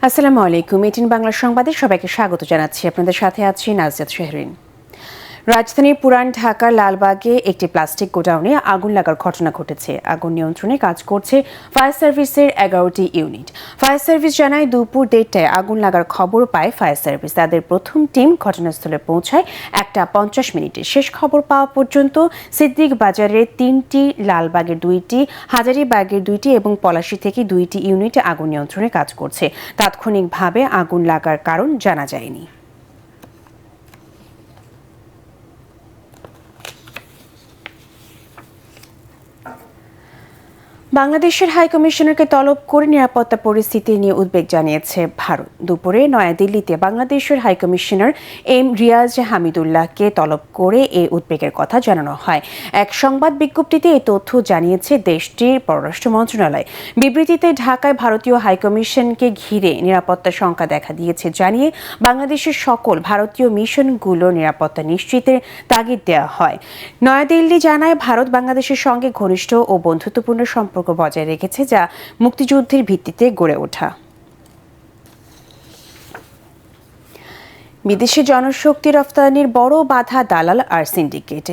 আসসালামু আলাইকুম। 18 বাংলা সংবাদে সবাইকে স্বাগত জানাচ্ছি। আপনাদের সাথে আছি নাজজাত শেহরিন। রাজধানীর পুরান ঢাকার লালবাগে একটি প্লাস্টিক গোডাউনে আগুন লাগার ঘটনা ঘটেছে। আগুন নিয়ন্ত্রণে কাজ করছে ফায়ার সার্ভিসের 11টি ইউনিট। ফায়ার সার্ভিস জানায় দুপুর 1টায় আগুন লাগার খবর পায় ফায়ার সার্ভিস। তাদের প্রথম টিম ঘটনাস্থলে পৌঁছায় 1:50 শেষ খবর পাওয়া পর্যন্ত সিদ্দিক বাজারের 3টি, লালবাগের 2টি, হাজারীবাগের 2টি এবং পলাশী থেকে 2টি ইউনিটে আগুন নিয়ন্ত্রণে কাজ করছে। তাৎক্ষণিকভাবে আগুন লাগার কারণ জানা যায়নি। বাংলাদেশের হাইকমিশনারকে তলব করে নিরাপত্তা পরিস্থিতি নিয়ে উদ্বেগ জানিয়েছে ভারত। দুপুরে নয়াদিল্লিতে বাংলাদেশের হাইকমিশনার এম রিয়াজ হামিদুল্লাহকে তলব করে এই উদ্বেগের কথা জানানো হয়। এক সংবাদ বিজ্ঞপ্তিতে এই তথ্য জানিয়েছে দেশটির পররাষ্ট্র মন্ত্রণালয়। বিবৃতিতে ঢাকায় ভারতীয় হাইকমিশনকে ঘিরে নিরাপত্তা শঙ্কা দেখা দিয়েছে জানিয়ে বাংলাদেশের সকল ভারতীয় মিশনগুলোর নিরাপত্তা নিশ্চিতের তাগিদ দেওয়া হয়। নয়াদিল্লি জানায় ভারত বাংলাদেশের সঙ্গে ঘনিষ্ঠ ও বন্ধুত্বপূর্ণ সম্পর্ক বজায় রেখেছে, যা মুক্তিযুদ্ধের ভিত্তিতে গড়ে ওঠা। বিদেশি জনশক্তি রফতানির বড় বাধা দালাল আর সিন্ডিকেট।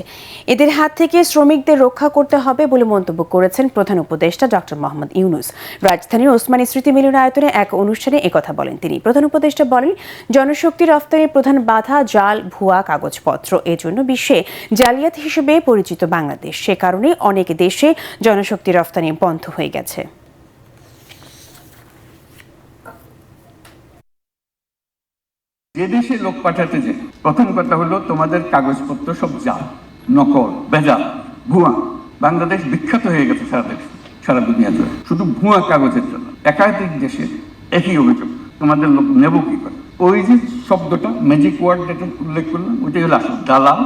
এদের হাত থেকে শ্রমিকদের রক্ষা করতে হবে বলে মন্তব্য করেছেন প্রধান উপদেষ্টা ডক্টর মোহাম্মদ ইউনূস। রাজধানীর ওসমানী স্মৃতি মিলনায়তনে এক অনুষ্ঠানে একথা বলেন তিনি। প্রধান উপদেষ্টা বলেন, জনশক্তি রফতানির প্রধান বাধা জাল ভুয়া কাগজপত্র। এজন্য বিশ্বে জালিয়াত হিসেবে পরিচিত বাংলাদেশ। সে কারণে অনেক দেশে জনশক্তি রফতানি বন্ধ হয়ে গেছে। যে দেশে লোক পাঠাতে যে প্রথম কথা হলো তোমাদের কাগজপত্র সব জাল, নকল, বেজাল, ভুয়া। বাংলাদেশ বিখ্যাত হয়ে গেছে সারা দুনিয়া জুড়ে শুধু ভুয়া কাগজের জন্য। একাধিক দেশে একই অভিযোগ, তোমাদের লোক নেব কি করে। ওই যে শব্দটা ম্যাজিক ওয়ার্ড যেটা উল্লেখ করলাম, ওইটাই হলো আসল দালাল।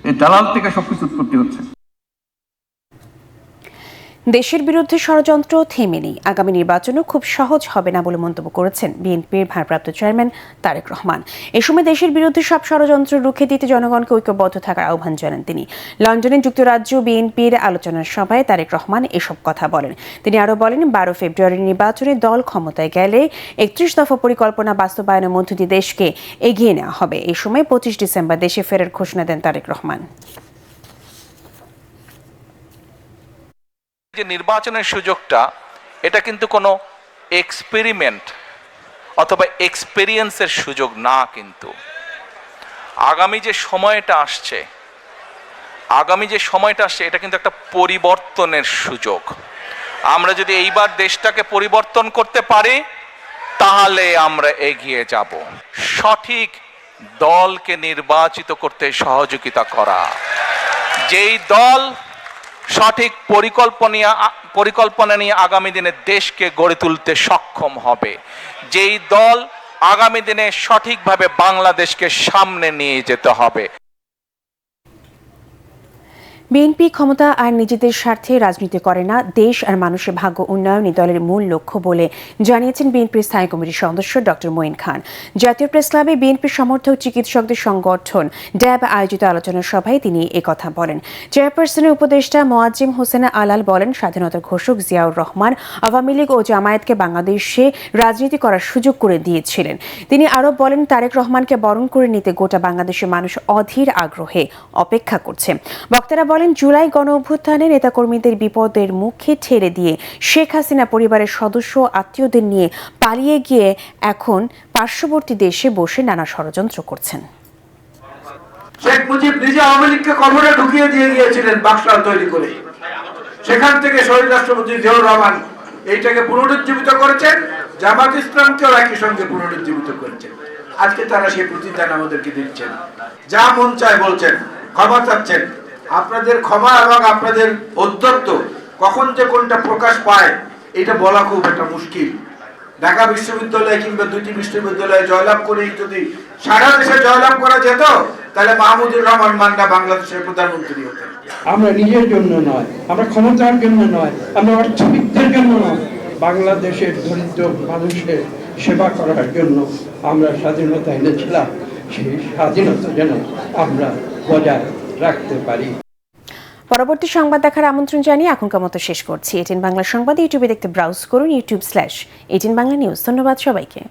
এই দালাল থেকে সবকিছু উৎপত্তি হচ্ছে। দেশের বিরুদ্ধে ষড়যন্ত্র থেমে নেই। আগামী নির্বাচনও খুব সহজ হবে না বলে মন্তব্য করেছেন বিএনপির ভারপ্রাপ্ত চেয়ারম্যান তারেক রহমান। এ সময় দেশের বিরুদ্ধে সব ষড়যন্ত্র রুখে দিতে জনগণকে ঐক্যবদ্ধ থাকার আহ্বান জানান তিনি। লন্ডনে যুক্তরাজ্য বিএনপির আলোচনা সভায় তারেক রহমান এসব কথা বলেন। তিনি আরও বলেন, 12 ফেব্রুয়ারি নির্বাচনে দল ক্ষমতায় গেলে 31 দফা পরিকল্পনা বাস্তবায়নের মধ্য দিয়ে দেশকে এগিয়ে নেওয়া হবে। এই সময় 25 ডিসেম্বর দেশে ফেরার ঘোষণা দেন তারেক রহমান। যে নির্বাচনের সুযোগটা, এটা কিন্তু কোনো এক্সপেরিমেন্ট অথবা এক্সপেরিয়েন্সের সুযোগ না। কিন্তু আগামী যে সময়টা আসছে এটা কিন্তু একটা পরিবর্তনের সুযোগ। আমরা যদি এইবার দেশটাকে পরিবর্তন করতে পারি, তাহলে আমরা এগিয়ে যাব। সঠিক দলকে নির্বাচিত করতে সহযোগিতা করা, যেই দল সঠিক পরিকল্পনা নিয়ে আগামী দিনে দেশকে গড়ে তুলতে সক্ষম হবে, যেই দল আগামী দিনে সঠিকভাবে বাংলাদেশকে সামনে নিয়ে যেতে হবে। বিএনপি ক্ষমতা আর নিজেদের স্বার্থে রাজনীতি করে না, দেশ আর মানুষের ভাগ্য উন্নয়নই দলের মূল লক্ষ্য বলে জানিয়েছেন বিএনপির স্থায়ী কমিটির সদস্য ডক্টর মঈন খান। জাতীয় প্রেস ক্লাবে বিএনপির সমর্থক চিকিৎসকদের সংগঠন ড্যাব আয়োজিত আলোচনা সভায় তিনি একথা বলেন। চেয়ারপারসনের উপদেষ্টা মোয়াজ্জেম হোসেন আলাল বলেন, স্বাধীনতার ঘোষক জিয়াউর রহমান আওয়ামী লীগ ও জামায়াতকে বাংলাদেশে রাজনীতি করার সুযোগ করে দিয়েছিলেন। তিনি আরও বলেন, তারেক রহমানকে বরণ করে নিতে গোটা বাংলাদেশের মানুষ অধীর আগ্রহে অপেক্ষা করছে। বক্তারা বলেন, জুলাই গণ অভ্যুত্থানে নেতাকর্মীদের বিপদের মুখে ঠেলে দিয়ে শেখ হাসিনা পরিবারের সদস্য আত্মীয়দের নিয়ে পালিয়ে গিয়ে এখন পার্শ্ববর্তী দেশে বসে নানা ষড়যন্ত্র করছেন। শেখ মুজিব নিজে আওয়ামী লীগকে কবরে ঢুকিয়ে দিয়ে গিয়েছিলেন বাক্সলাল তৈরি করে। সেখান থেকে শহীদ রাষ্ট্রপতি জিয়াউর রহমান এইটাকে পুনরুজ্জীবিত করেছেন, জামাত ইসলামকেও একই সঙ্গে পুনরুজ্জীবিত করেছেন। আজকে তারা সেই প্রতিদান আমাদেরকে দিচ্ছেন। যা মন চায় বলছেন, ক্ষমা চাচ্ছেন। আপনাদের ক্ষমা এবং আপনাদের ঔদ্ধত্য কখন যে কোনটা প্রকাশ পায়, এটা বলা খুব একটা মুশকিল। ঢাকা বিশ্ববিদ্যালয় কিংবা দুটি বিশ্ববিদ্যালয়ে জয়লাভ করেই যদি সারা দেশে জয়লাভ করা যেত, তাহলে মাহমুদুর রহমান মান্না বাংলাদেশের প্রধানমন্ত্রী হতেন। আমরা নিজের জন্য নয়, আমরা ক্ষমতার জন্য নয়, আমরা অর্থবিত্তের জন্য নয়, বাংলাদেশের দরিদ্র মানুষের সেবা করার জন্য আমরা স্বাধীনতা এনেছিলাম। সেই স্বাধীনতা যেন আমরা বজায় রাখতে পারি। পরবর্তী সংবাদ দেখার আমন্ত্রণ জানিয়ে এখনকার মতো শেষ করছি। এটিএন বাংলা সংবাদ ইউটিউবে দেখতে ব্রাউজ করুন youtube/এটিএন বাংলা নিউজ। ধন্যবাদ সবাইকে।